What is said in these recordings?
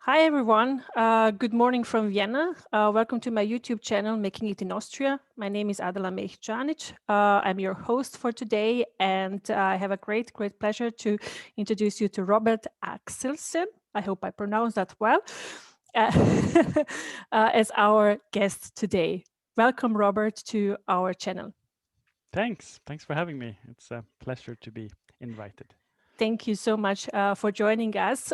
Hi everyone, good morning from Vienna. Welcome to my YouTube channel, Making It in Austria. My name is Adela Mehcanic. I'm your host for today, and I have a great pleasure to introduce you to Robert Axelsen. I hope I pronounced that well, uh, as our guest today. Welcome, Robert, to our channel. Thanks for having me. It's a pleasure to be invited. Thank you so much for joining us.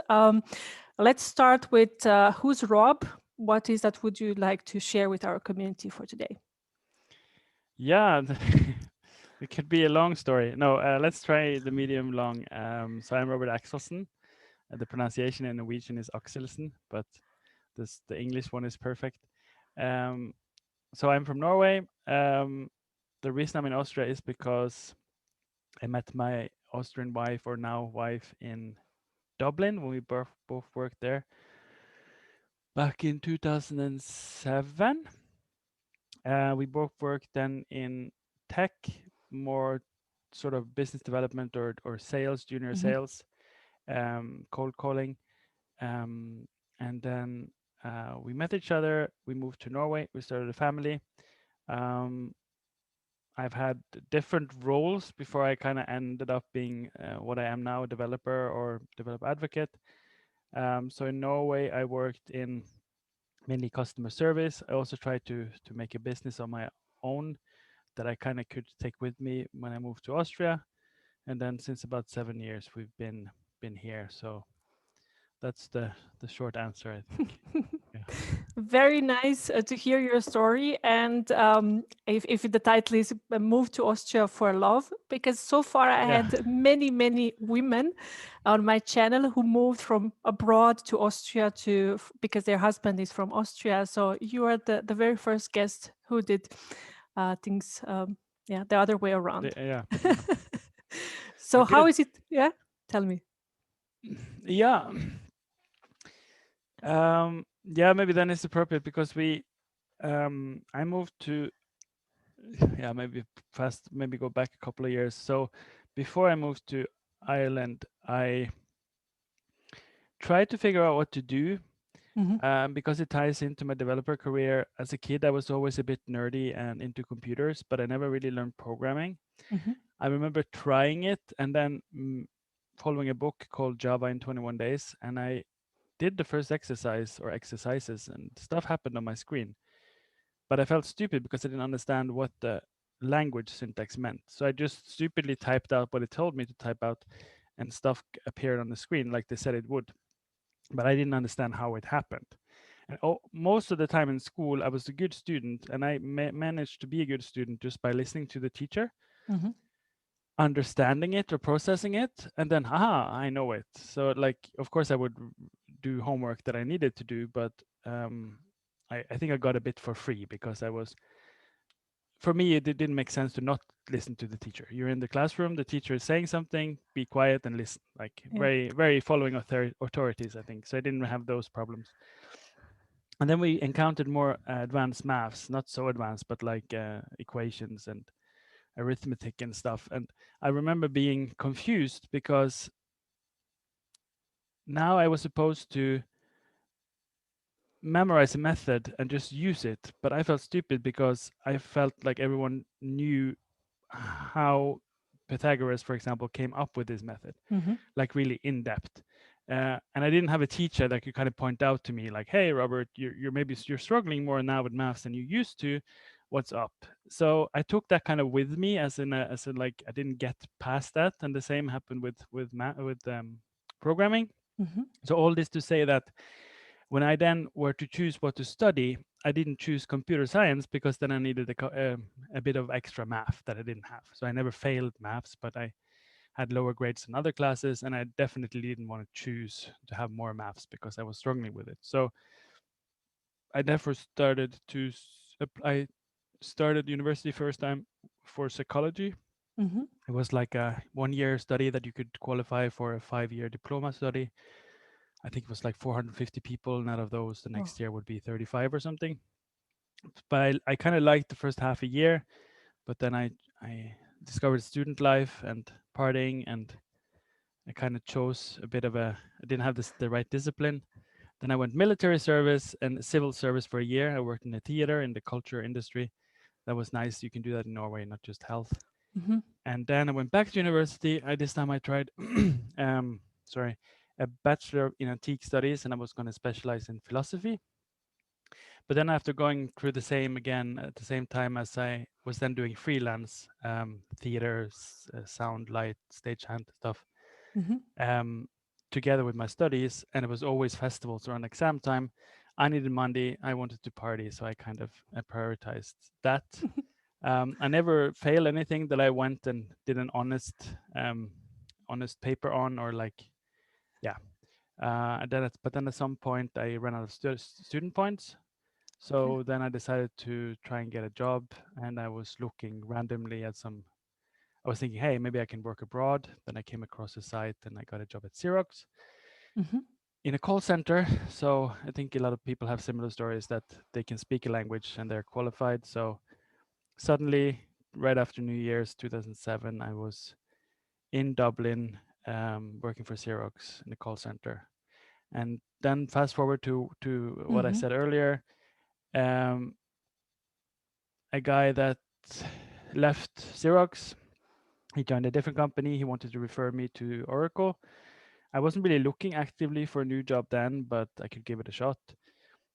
Let's start with who's Rob? What is that would you like to share with our community for today? Yeah, it could be a long story. No, let's try the medium long. So I'm Robert Axelsson. The pronunciation in Norwegian is Axelsen, but the English one is perfect. Um, so I'm from Norway. The reason I'm in Austria is because I met my Austrian wife, or now wife, in Dublin when we both worked there back in 2007. We both worked then in tech, more sort of business development or sales, junior Mhm. sales, cold calling. Um, and then we met each other. We moved to Norway. We started a family. Um, I've had different roles before I kind of ended up being what I am now, a developer or developer advocate. So in Norway, I worked in mainly customer service. I also tried to make a business on my own that I kind of could take with me when I moved to Austria. And then since about 7 years, we've been here. So that's the short answer, I think. Yeah. Very nice to hear your story. And if the title is Move to Austria for Love, because so far I Yeah. had many women on my channel who moved from abroad to Austria because their husband is from Austria. So you are the very first guest who did things, yeah, the other way around. Yeah. So how Good. is it? Yeah, tell me. Yeah. Yeah, maybe then it's appropriate because I moved to, yeah, maybe fast, maybe go back a couple of years. So before I moved to Ireland, I tried to figure out what to do, Hmm. because it ties into my developer career. As a kid, I was always a bit nerdy and into computers, but I never really learned programming. Hmm. I remember trying it and then following a book called Java in 21 Days, and I did the first exercise or exercises, and stuff happened on my screen. But I felt stupid because I didn't understand what the language syntax meant. So I just stupidly typed out what it told me to type out, and stuff appeared on the screen like they said it would. But I didn't understand how it happened. And most of the time in school, I was a good student, and I managed to be a good student just by listening to the teacher, Hmm. understanding it or processing it, and then, aha, I know it. So, like, of course, I would do homework that I needed to do, but I think I got a bit for free because for me, it didn't make sense to not listen to the teacher. You're in the classroom, the teacher is saying something, be quiet and listen. Like, Yeah. very following authorities, I think. So I didn't have those problems. And then we encountered more advanced maths, not so advanced, but like equations and arithmetic and stuff. And I remember being confused because now I was supposed to memorize a method and just use it, but I felt stupid because I felt like everyone knew how Pythagoras, for example, came up with this method, Hmm. like really in depth. And I didn't have a teacher that could kind of point out to me, like, "Hey, Robert, you're struggling more now with maths than you used to. What's up?" So I took that kind of with me, as in like I didn't get past that, and the same happened with programming. Hmm. So all this to say that when I then were to choose what to study, I didn't choose computer science because then I needed a bit of extra math that I didn't have. So I never failed maths, but I had lower grades in other classes, and I definitely didn't want to choose to have more maths because I was struggling with it. So I therefore I started university first time for psychology. Hmm. It was like a 1 year study that you could qualify for a 5 year diploma study. I think it was like 450 people, and out of those, the Oh. next year would be 35 or something. But I kind of liked the first half a year, but then I discovered student life and partying, and I kind of chose a bit of a I didn't have the right discipline, Then I went military service and civil service for a year. I worked in the theater, in the culture industry. That was nice. You can do that in Norway, not just health. Mm-hmm. And then I went back to university. This time I tried, sorry, a bachelor in antique studies, and I was going to specialize in philosophy. But then after going through the same again at the same time as I was then doing freelance theater, sound, light, stagehand stuff, Mm-hmm. um, together with my studies, and it was always festivals around exam time. I needed money. I wanted to party, so I kind of prioritized that. I never failed anything that I went and did an honest paper on, or like, yeah. But then at some point I ran out of student points, Okay. so then I decided to try and get a job, and I was looking randomly at some. I was thinking, hey, maybe I can work abroad. Then I came across a site, and I got a job at Xerox Mm-hmm. in a call center. So I think a lot of people have similar stories that they can speak a language and they're qualified. So suddenly, right after New Year's 2007, I was in Dublin working for Xerox in the call center. And then fast forward to what I Mm-hmm. said earlier, um, a guy that left Xerox, he joined a different company. He wanted to refer me to Oracle. I wasn't really looking actively for a new job then, but I could give it a shot.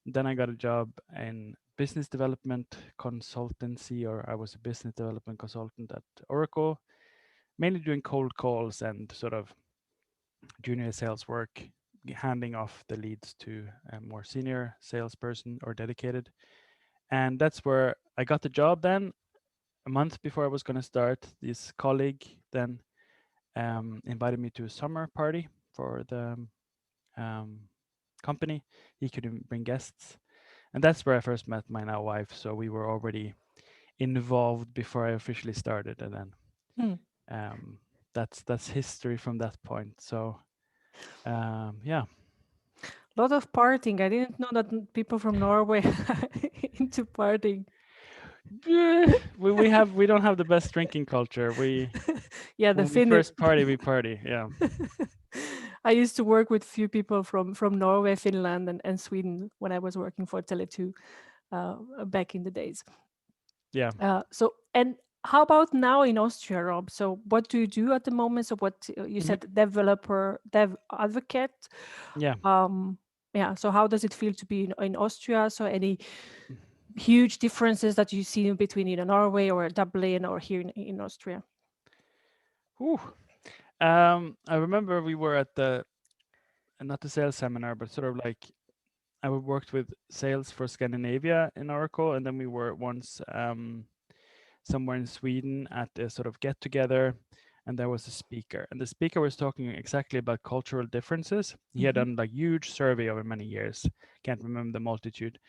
Then I got a job in business development consultancy, or I was a business development consultant at Oracle, mainly doing cold calls and sort of junior sales work, handing off the leads to a more senior salesperson or dedicated. And that's where I got the job then. A month before I was going to start, this colleague then invited me to a summer party for the um, company. He could bring guests. And that's where I first met my now wife. So we were already involved before I officially started. And then Mm. um, that's history from that point. So yeah. A lot of partying. I didn't know that people from Norway are into partying. We don't have the best drinking culture. Yeah, the When we Finnish. first party, we party. Yeah. I used to work with few people from Norway, Finland, and Sweden when I was working for Tele2 back in the days. Yeah. So, and how about now in Austria, Rob? So, what do you do at the moment? So, what you Mhm. said, dev advocate. Yeah. Um, yeah. So, how does it feel to be in Austria? So, any huge differences that you see between Norway or Dublin or here in Austria? Whew. I remember we were at the not the sales seminar, but sort of like I worked with sales for Scandinavia in Oracle, and then we were once somewhere in Sweden at a sort of get together, and there was a speaker, and the speaker was talking exactly about cultural differences. He had Mm-hmm. done like huge survey over many years, can't remember the multitude,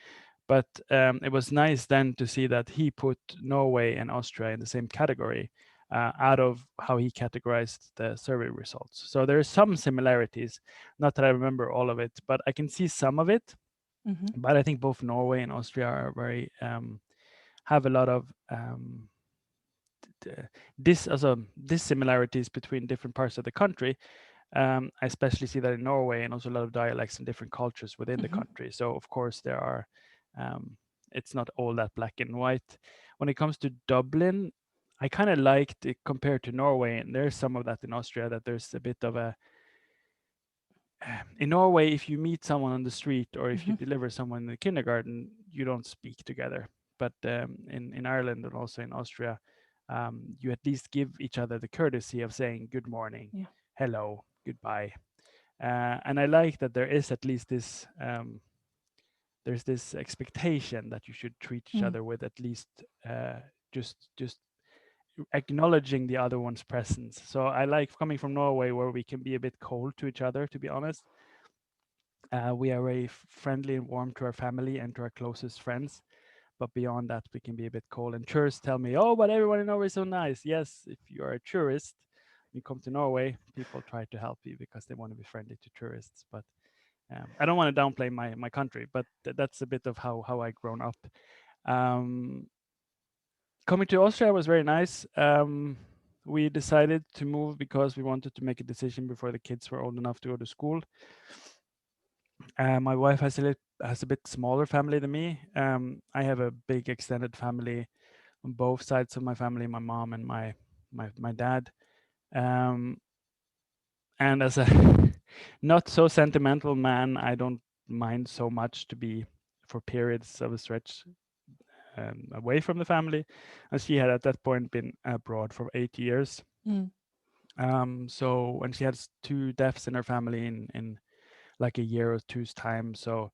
but it was nice then to see that he put Norway and Austria in the same category. Out of how he categorized the survey results. So there are some similarities, not that I remember all of it, but I can see some of it. Mm-hmm. But I think both Norway and Austria are very have a lot of dissimilarities between different parts of the country. I especially see that in Norway, and also a lot of dialects and different cultures within the Mm-hmm. country. So of course there are, it's not all that black and white. When it comes to Dublin, I kind of liked it compared to Norway, and there's some of that in Austria, that there's a bit of a in Norway, if you meet someone on the street or if you Mm-hmm. deliver someone in the kindergarten, you don't speak together. But in Ireland and also in Austria, you at least give each other the courtesy of saying good morning, Yeah. hello, goodbye. And I like that there is at least this there's this expectation that you should treat each Mm. other with at least just acknowledging the other one's presence. So I like coming from Norway, where we can be a bit cold to each other, to be honest. We are very friendly and warm to our family and to our closest friends. But beyond that, we can be a bit cold. And tourists tell me, oh, but everyone in Norway is so nice. Yes, if you are a tourist, you come to Norway, people try to help you because they want to be friendly to tourists. But I don't want to downplay my country, but that's a bit of how I grown up. Um, Coming to Austria was very nice. We decided to move because we wanted to make a decision before the kids were old enough to go to school. My wife has a bit smaller family than me. I have a big extended family on both sides of my family, my mom and my dad. Um, and as a not so sentimental man, I don't mind so much to be for periods of a stretch away from the family. And she had at that point been abroad for 8 years. Mm. So when she had two deaths in her family in like a year or two's time, so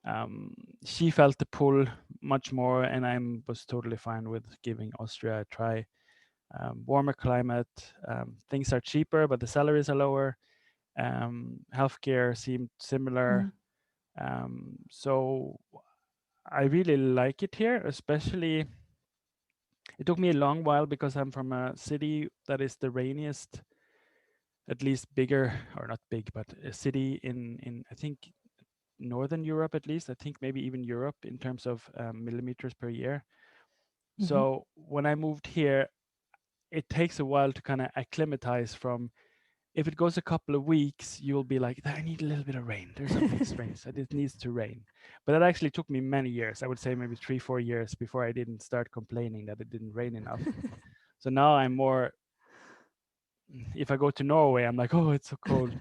um, she felt the pull much more, and I was totally fine with giving Austria a try. Warmer climate, things are cheaper, but the salaries are lower. Healthcare seemed similar. Mm. So I really like it here, especially. It took me a long while because I'm from a city that is the rainiest, at least bigger, or not big, but a city in I think Northern Europe at least. I think maybe even Europe in terms of millimeters per year. Mm-hmm. So when I moved here, it takes a while to kind of acclimatize from. If it goes a couple of weeks, you'll be like, I need a little bit of rain. There's something strange that it needs to rain. But that actually took me many years. I would say maybe 3, 4 years before I didn't start complaining that it didn't rain enough. So now I'm more. If I go to Norway, I'm like, oh, it's so cold.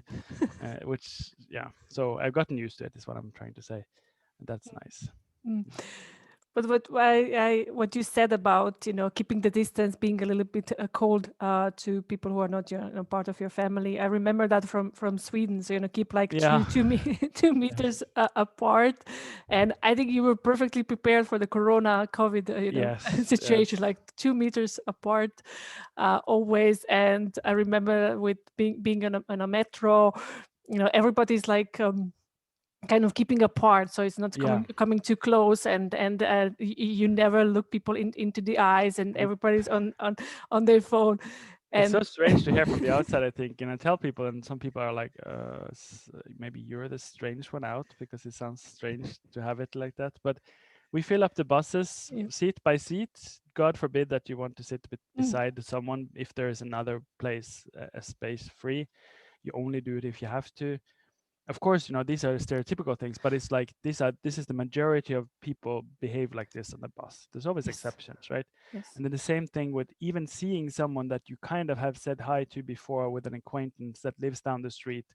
Which, yeah. So I've gotten used to it. Is what I'm trying to say. And that's nice. Mm. But what you said about keeping the distance, being a little bit cold to people who are not part of your family, I remember that from Sweden. So keep like Yeah. 2 meters apart, and I think you were perfectly prepared for the Corona COVID Yes. situation, Yes. like 2 meters apart always. And I remember with being on a metro, everybody's like. Kind of keeping apart, so it's not Yeah. coming too close, and you never look people into the eyes, and Nope. everybody's on their phone. It's And so strange to hear from the outside, I think. And I tell people, and some people are like, maybe you're the strange one out because it sounds strange to have it like that. But we fill up the buses yeah. seat by seat. God forbid that you want to sit Mm. beside someone if there is another place, a space free. You only do it if you have to. Of course, these are stereotypical things, but it's like this is the majority of people behave like this on the bus. There's always Yes. exceptions, right? Yes. And then the same thing with even seeing someone that you kind of have said hi to before with an acquaintance that lives down the street.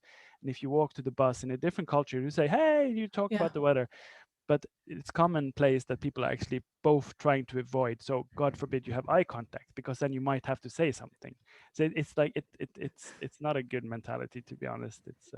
And if you walk to the bus in a different culture, you say, hey, you talk Yeah. about the weather. But it's commonplace that people are actually both trying to avoid. So God forbid you have eye contact, because then you might have to say something. So it's like it's not a good mentality, to be honest. It's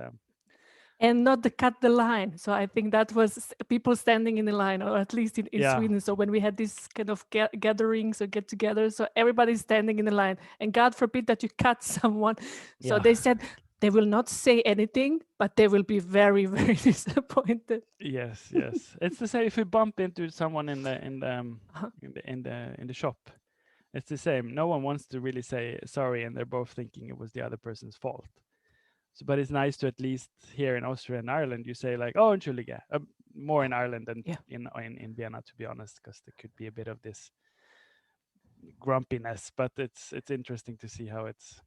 And not the cut the line. So I think that was people standing in the line, or at least in yeah, Sweden. So when we had this kind of gatherings or get together, so everybody's standing in the line, and God forbid that you cut someone. So yeah. they said they will not say anything, but they will be very, very disappointed. Yes, yes. It's the same if you bump into someone Uh-huh. in the shop. It's the same. No one wants to really say sorry, and they're both thinking it was the other person's fault. So, but it's nice to at least here in Austria and Ireland, you say like, "Oh, entschuldige." More in Ireland than Yeah. in Vienna, to be honest, because there could be a bit of this grumpiness. But it's interesting to see how it's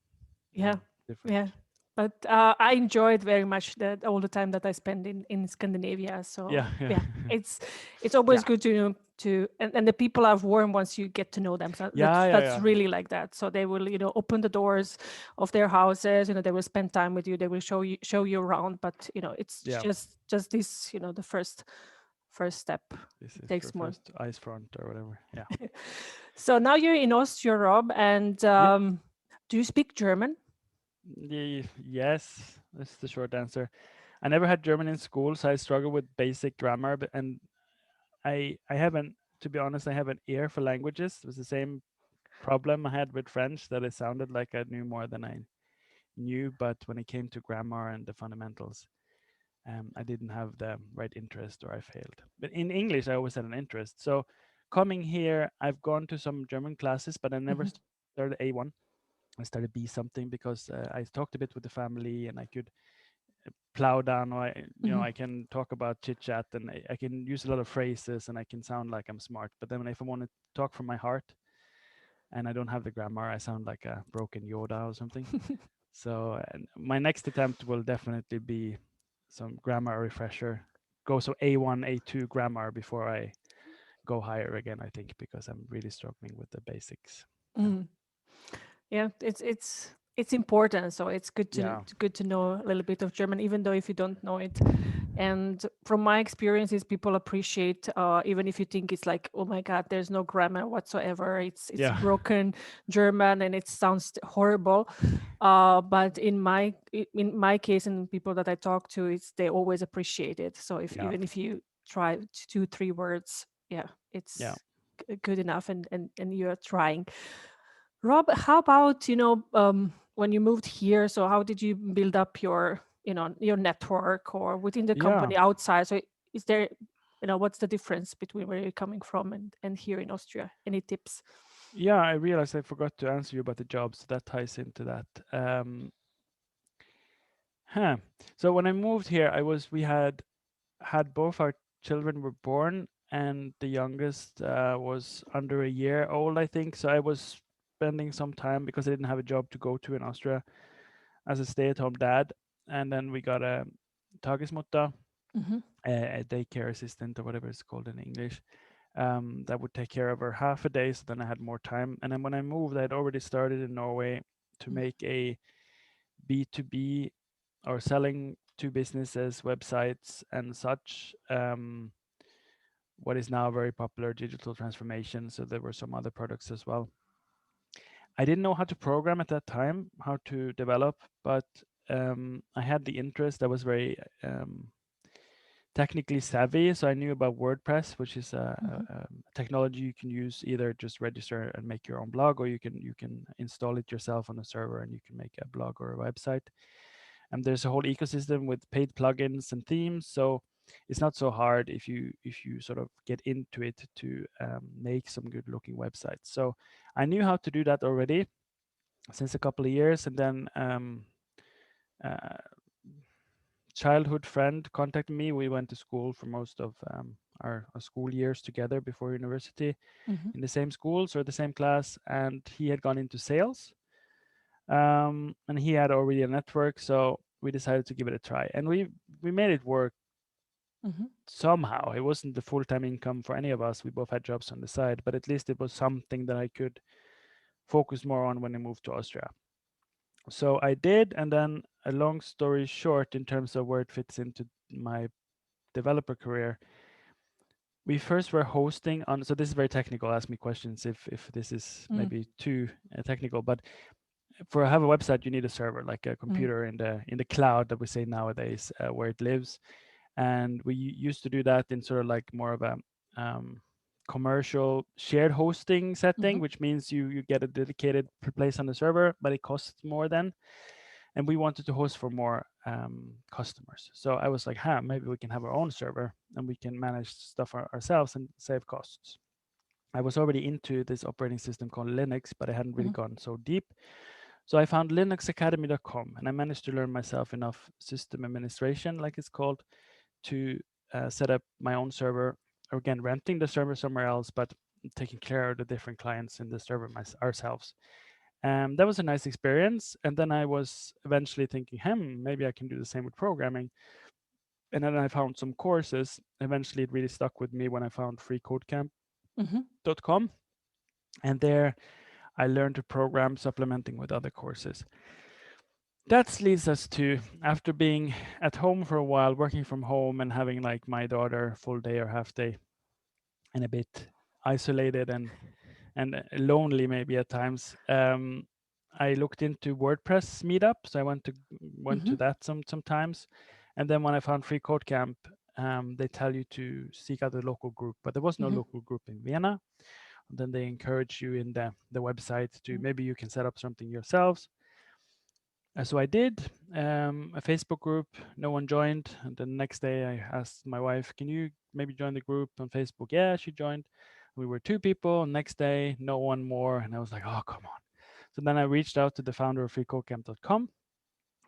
Yeah, different. yeah. But I enjoyed very much that all the time that I spent in Scandinavia. So Yeah, yeah, yeah, it's always yeah, good to and the people are warm once you get to know them. So yeah, yeah, that's yeah. really like that. So they will open the doors of their houses. They will spend time with you. They will show you around. But it's Yeah. just this the first step. This It is for takes more. first ice front or whatever. Yeah. So now you're in Austria, Rob, and Yep. do you speak German? Yes, that's the short answer. I never had German in school, so I struggle with basic grammar. And I haven't, to be honest, I have an ear for languages. It was the same problem I had with French, that it sounded like I knew more than I knew. But when it came to grammar and the fundamentals, I didn't have the right interest, or I failed. But in English, I always had an interest. So coming here, I've gone to some German classes, but I never Mhm. started A1. I started B something because I talked a bit with the family, and I could plow down, or Mhm. I can talk about chit chat, and I can use a lot of phrases, and I can sound like I'm smart. But then if I want to talk from my heart and I don't have the grammar, I sound like a broken Yoda or something. So my next attempt will definitely be some grammar refresher. Go so A1, A2 grammar before I go higher again, I think, because I'm really struggling with the basics. Yeah. Mm. Yeah, it's important. So it's Yeah. good to know a little bit of German, even though if you don't know it. And from my experiences, people appreciate, even if you think it's like, oh my God, there's no grammar whatsoever. It's Yeah. broken German and it sounds horrible. But in my case, and people that I talk to, it's they always appreciate it. So if Yeah. even if you try 2, 3 words, yeah, Yeah. it's good enough, and you're trying. Rob, how about, when you moved here, so how did you build up your, your network or within the Yeah. company outside? So is there, what's the difference between where you're coming from and here in Austria? Any tips? Yeah, I realized I forgot to answer you about the job, so that ties into that. Huh. So when I moved here, we had both our children were born, and the youngest was under a year old, I think. So I was spending some time because I didn't have a job to go to in Austria as a stay-at-home dad, and then we got a tagesmutter, Mm-hmm. a daycare assistant or whatever it's called in English, that would take care of her half a day. So then I had more time, and then when I moved, I had already started in Norway to make a B2B or selling to businesses, websites, and such. What is now very popular digital transformation. So there were some other products as well. I didn't know how to program at that time, how to develop, but I had the interest. I was very technically savvy, so I knew about WordPress, which is Mm-hmm. a technology you can use either just register and make your own blog, or you can install it yourself on a server and you can make a blog or a website. And there's a whole ecosystem with paid plugins and themes, so it's not so hard if you sort of get into it to make some good looking websites. So I knew how to do that already since a couple of years, and then uh, childhood friend contacted me. We went to school for most of our school years together before university Mm-hmm. in the same schools or the same class, and he had gone into sales, and he had already a network, so we decided to give it a try, and we made it work Mm-hmm. somehow. It wasn't the full-time income for any of us. We both had jobs on the side, but at least it was something that I could focus more on when I moved to Austria. So I did, and then a long story short, in terms of where it fits into my developer career, we first were hosting on. So this is very technical. Ask me questions if this is Mm-hmm. maybe too technical. But for have a website, you need a server, like a Mm-hmm. computer in the cloud that we say nowadays, where it lives. And we used to do that in sort of like more of a um, commercial shared hosting setting, Mm-hmm. which means you get a dedicated place on the server, but it costs more then. And we wanted to host for more customers. So I was like, maybe we can have our own server and we can manage stuff ourselves and save costs. I was already into this operating system called Linux, but I hadn't really Mm-hmm. gone so deep. So I found linuxacademy.com, and I managed to learn myself enough system administration, like it's called, to set up my own server, or again, renting the server somewhere else, but taking care of the different clients in the server ourselves. That was a nice experience. And then I was eventually thinking, maybe I can do the same with programming. And then I found some courses. Eventually, it really stuck with me when I found Mm-hmm. freecodecamp.com. And there I learned to program, supplementing with other courses. That leads us to, after being at home for a while, working from home and having like my daughter full day or half day, and a bit isolated and lonely maybe at times. I looked into WordPress Meetups. I went Mm-hmm. to that sometimes, and then when I found Free Code Camp, they tell you to seek out a local group, but there was no Mm-hmm. local group in Vienna. And then they encourage you in the website to maybe you can set up something yourselves. So I did a Facebook group. No one joined. And the next day, I asked my wife, "Can you maybe join the group on Facebook?" Yeah, she joined. We were two people. Next day, no one more. And I was like, "Oh, come on." So then I reached out to the founder of freecodecamp.com,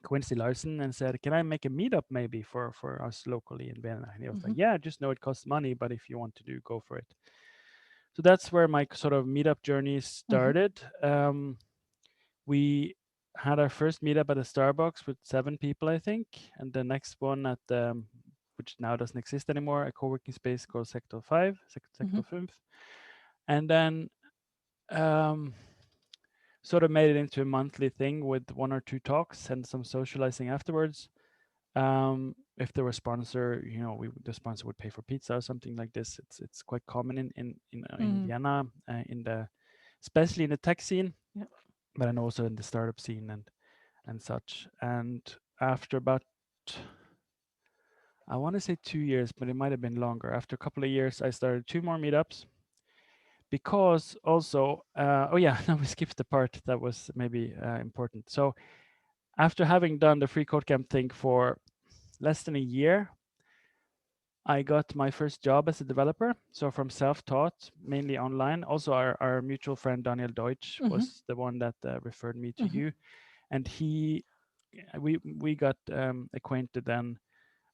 Quincy Larson, and said, "Can I make a meetup maybe for us locally in Vienna?" And he was Mm-hmm. like, "Yeah, just know it costs money, but if you want to do, go for it." So that's where my sort of meetup journey Mm-hmm. started. We had our first meetup at a Starbucks with 7 people, I think, and the next one at which now doesn't exist anymore, a co-working space called Sector 5, Sector 5. And then sort of made it into a monthly thing with 1 or 2 talks and some socializing afterwards. If there was sponsor, the sponsor would pay for pizza or something like this. It's quite common in Vienna, especially in the tech scene, but then also in the startup scene and such. And after about, I want to say 2 years, but it might have been longer. After a couple of years, I started 2 more meetups because also, oh yeah, no, we skipped the part that was maybe important. So after having done the free code camp thing for less than a year, I got my first job as a developer. So from self-taught, mainly online. Also, our mutual friend Daniel Deutsch was the one that referred me to you, and we got acquainted then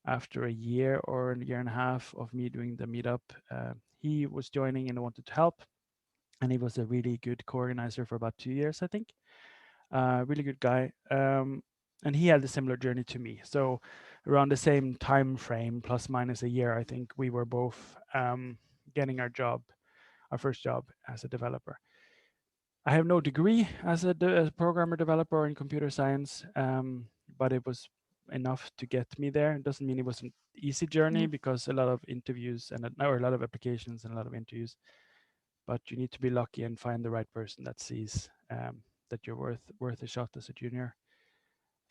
after a year or a year and a half of me doing the meetup. He was joining and wanted to help, and he was a really good co-organizer for about 2 years, I think. Really good guy. And he had a similar journey to me. So around the same time frame, plus minus a year, I think we were both getting our first job as a developer. I have no degree as a programmer developer in computer science, but it was enough to get me there. It doesn't mean it was an easy journey because a lot of interviews or a lot of applications and a lot of interviews. But you need to be lucky and find the right person that sees that you're worth a shot as a junior.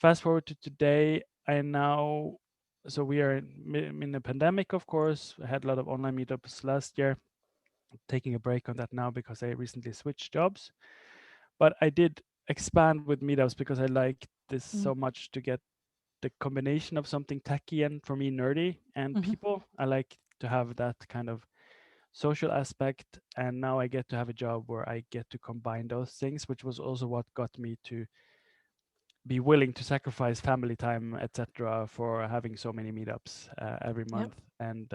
Fast forward to today, so we are in the pandemic, of course. I had a lot of online meetups last year. Taking a break on that now because I recently switched jobs. But I did expand with meetups because I like this so much to get the combination of something techy and, for me, nerdy and people. I like to have that kind of social aspect, and now I get to have a job where I get to combine those things, which was also what got me to be willing to sacrifice family time, etc., for having so many meetups every month and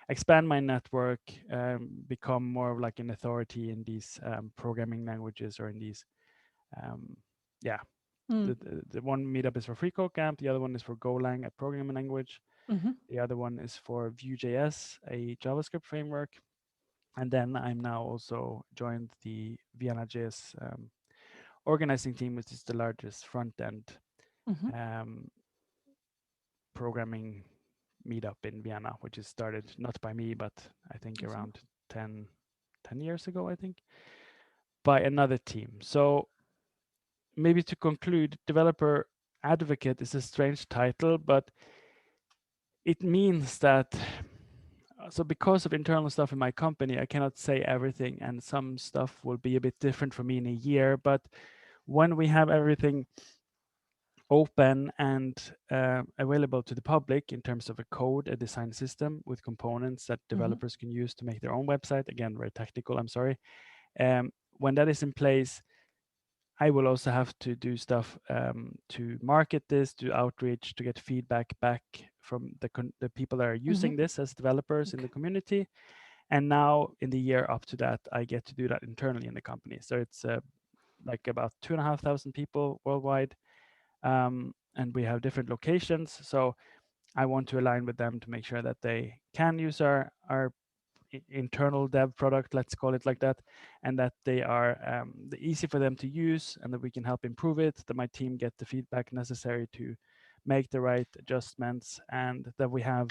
expand my network, become more of like an authority in these programming languages or in these yeah. The one meetup is for FreeCodeCamp, the other one is for Golang, a programming language. The other one is for Vue.js, a JavaScript framework. And then I'm now also joined the Vienna JS organizing team, which is the largest front end programming meetup in Vienna, which is started not by me, but I think around 10 years ago, I think, by another team. So maybe to conclude, developer advocate is a strange title, but it means that so because of internal stuff in my company, I cannot say everything, and some stuff will be a bit different for me in a year. But when we have everything open and available to the public in terms of a design system with components that developers can use to make their own website, again, very technical, I'm sorry. When that is in place, I will also have to do stuff to market this, to outreach, to get feedback back from the people that are using this as developers in the community. And now in the year up to that, I get to do that internally in the company. So it's like about 2,500 people worldwide. And we have different locations. So I want to align with them to make sure that they can use our internal dev product, let's call it like that, and that they are easy for them to use, and that we can help improve it, that my team get the feedback necessary to make the right adjustments, and that we have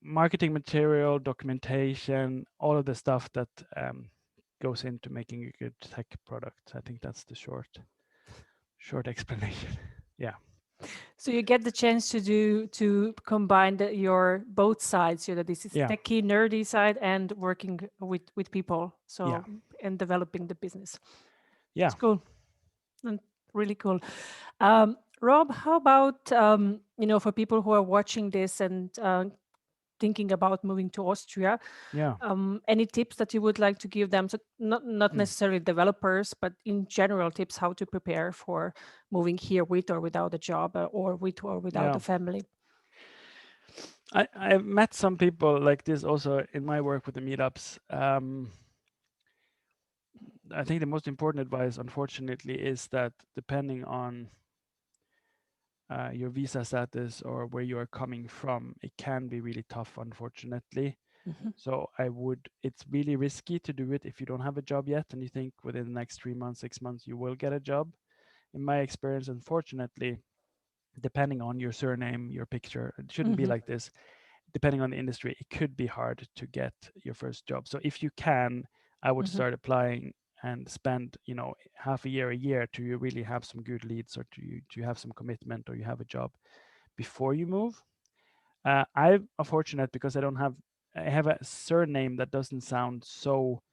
marketing material, documentation, all of the stuff that goes into making a good tech product. I think that's the short explanation. Yeah. So you get the chance to combine your both sides, this is techy, nerdy side, and working with people. So and developing the business. Yeah, it's cool, and really cool. Rob, how about for people who are watching this and thinking about moving to Austria? Any tips that you would like to give them? So not necessarily developers, but in general, tips how to prepare for moving here with or without a job, or with or without a family. I've met some people like this also in my work with the meetups. I think the most important advice, unfortunately, is that depending on your visa status or where you are coming from, it can be really tough, unfortunately. Mm-hmm. So it's really risky to do it if you don't have a job yet and you think within the next 3 months, 6 months, you will get a job. In my experience, unfortunately, depending on your surname, your picture, it shouldn't be Mm-hmm. like this. Depending on the industry, it could be hard to get your first job. So if you can, I would Mm-hmm. start applying and spend, half a year to you really have some good leads or to have some commitment or you have a job before you move. I'm fortunate because I have a surname that doesn't sound so,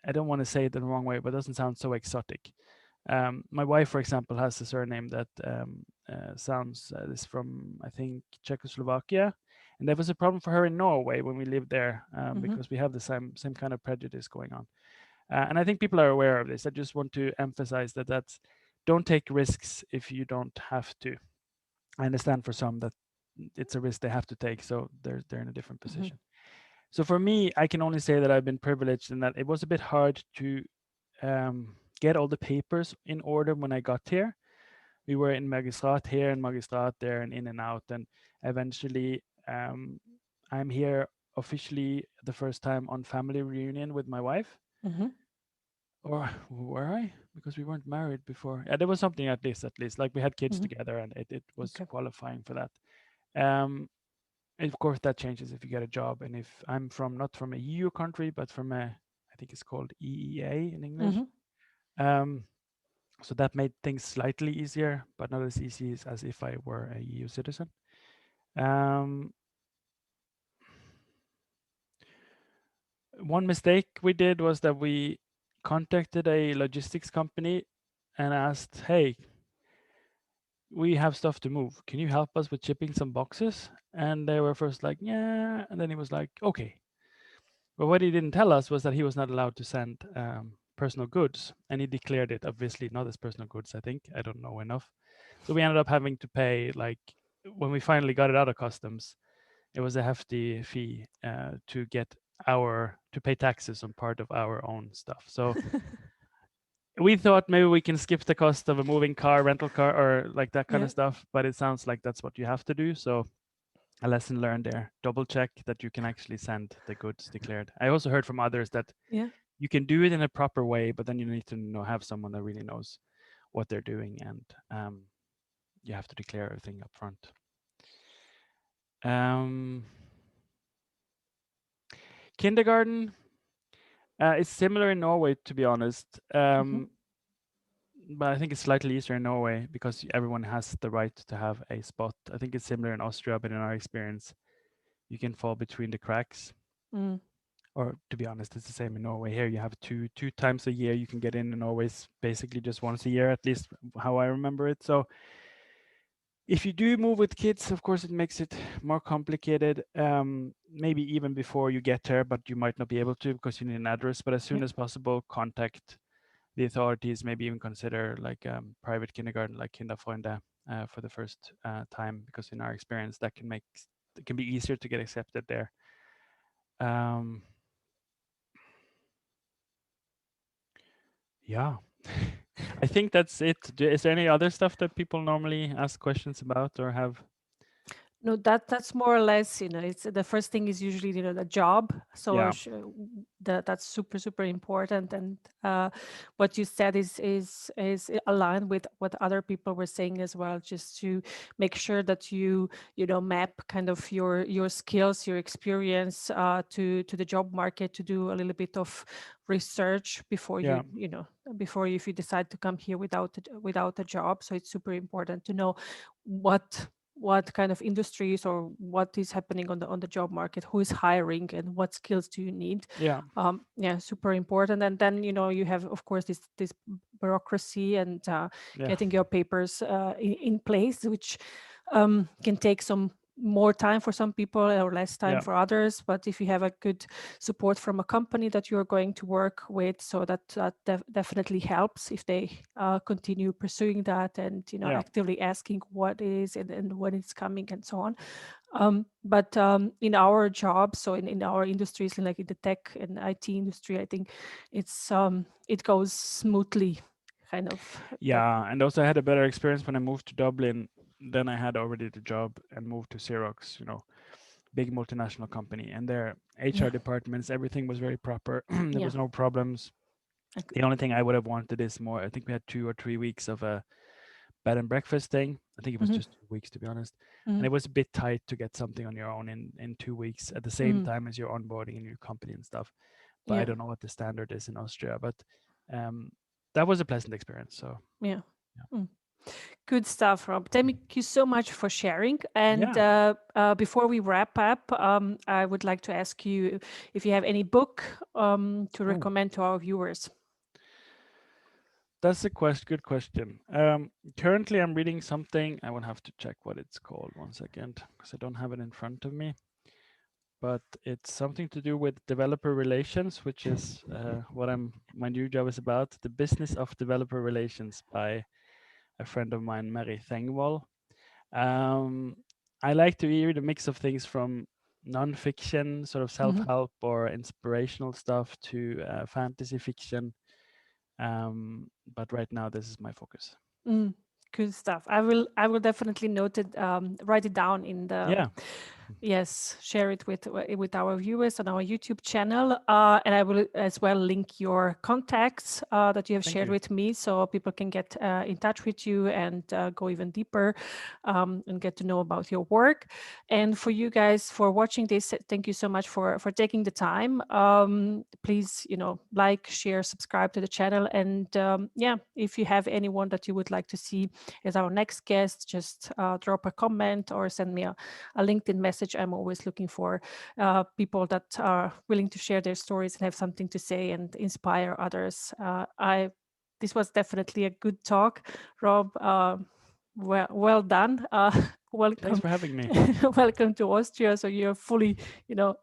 I don't want to say it the wrong way, but doesn't sound so exotic. My wife, for example, has a surname that sounds is from, I think, Czechoslovakia, and there was a problem for her in Norway when we lived there, Mm-hmm. because we have the same kind of prejudice going on. And I think people are aware of this. I just want to emphasize that's don't take risks if you don't have to. I understand for some that it's a risk they have to take, so they're in a different Mm-hmm. position. So for me, I can only say that I've been privileged in that it was a bit hard to get all the papers in order when I got here. We were in Magistrat here and Magistrat there and in and out. And eventually, I'm here officially the first time on family reunion with my wife. Mm-hmm. Or were I? Because we weren't married before. Yeah, there was something at least. Like we had kids Mm-hmm. together and it was Okay. qualifying for that. Um, of course, that changes if you get a job. And if I'm from not from a EU country, but from I think it's called EEA in English. Mm-hmm. Um, so that made things slightly easier, but not as easy as if I were a EU citizen. Um, one mistake we did was that we contacted a logistics company and asked, "Hey, we have stuff to move. Can you help us with shipping some boxes?" And they were first like, "Yeah," and then he was like, "Okay." But what he didn't tell us was that he was not allowed to send personal goods, and he declared it obviously not as personal goods. I think I don't know enough, so we ended up having to pay like when we finally got it out of customs, it was a hefty fee to get to pay taxes on part of our own stuff. So we thought maybe we can skip the cost of a moving car, rental car, or like that kind Yeah. of stuff, but it sounds like that's what you have to do. So a lesson learned there. Double check that you can actually send the goods declared. I also heard from others that Yeah. you can do it in a proper way, but then you need to have someone that really knows what they're doing, and you have to declare everything up front. Kindergarten is similar in Norway, to be honest, Mm-hmm. but I think it's slightly easier in Norway because everyone has the right to have a spot. I think it's similar in Austria, but in our experience, you can fall between the cracks. Mm. Or to be honest, it's the same in Norway. Here you have two times a year you can get in Norway, basically just once a year, at least how I remember it. So if you do move with kids, of course, it makes it more complicated. Maybe even before you get there, but you might not be able to because you need an address. But as Yeah. soon as possible, contact the authorities. Maybe even consider like private kindergarten, like Kinderfreunde, for the first time, because in our experience, it can be easier to get accepted there. Um, yeah. I think that's it. Is there any other stuff that people normally ask questions about or have? No, that's more or less, it's the first thing is usually, the job. So Yeah, that's super important. And what you said is aligned with what other people were saying as well, just to make sure that you map kind of your skills, your experience to the job market, to do a little bit of research before yeah, if you decide to come here without a job. So it's super important to know what kind of industries or what is happening on the job market, who is hiring, and what skills do you need. yeah, Yeah, super important. And then you have, of course, this bureaucracy and yeah, getting your papers in place, which can take some more time for some people or less time yeah, for others. But if you have a good support from a company that you're going to work with, so that definitely helps if they continue pursuing that and yeah, actively asking what is and when it's coming and so on. But in our jobs, so in our industries, like in the tech and IT industry, I think it goes smoothly, kind of. Yeah, and also I had a better experience when I moved to Dublin than I had already the job and moved to Xerox, big multinational company, and their Yeah. HR departments, everything was very proper. There Yeah. was no problems. The only thing I would have wanted is more. I think we had 2 or 3 weeks of a bed and breakfast thing. I think it was Mm-hmm. just 2 weeks, to be honest. Mm-hmm. And it was a bit tight to get something on your own in 2 weeks at the same time as you're onboarding a new company and stuff. But I Yeah. don't know what the standard is in Austria. But um, that was a pleasant experience. So Yeah. yeah, Mm. Good stuff, Rob. Thank you so much for sharing. And yeah. before we wrap up, I would like to ask you if you have any book to Oh, recommend to our viewers. that's a good question. Currently, I'm reading something. I will have to check what it's called 1 second because I don't have it in front of me. But it's something to do with developer relations, which is what my new job is about. The Business of Developer Relations by a friend of mine, Mary Thengvall. Um, I like to read a mix of things from non-fiction, sort of Mm-hmm. self-help or inspirational stuff, to fantasy fiction. But right now, this is my focus. Mm, good stuff. I will definitely note it, write it down in the Yeah, yes, share it with our viewers on our YouTube channel, and I will as well link your contacts that you have thank shared you. with me, so people can get in touch with you and go even deeper and get to know about your work. And for you guys for watching this, thank you so much for taking the time. Please, like, share, subscribe to the channel, and yeah, if you have anyone that you would like to see as our next guest, just drop a comment or send me a LinkedIn message. I'm always looking for people that are willing to share their stories and have something to say and inspire others. This was definitely a good talk, Rob. Well done. Thanks Welcome, for having me. welcome to Austria. So you're fully,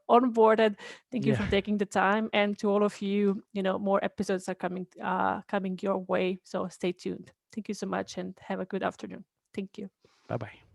onboarded. Thank you Yeah, for taking the time, and to all of you, more episodes are coming your way. So stay tuned. Thank you so much, and have a good afternoon. Thank you. bye bye.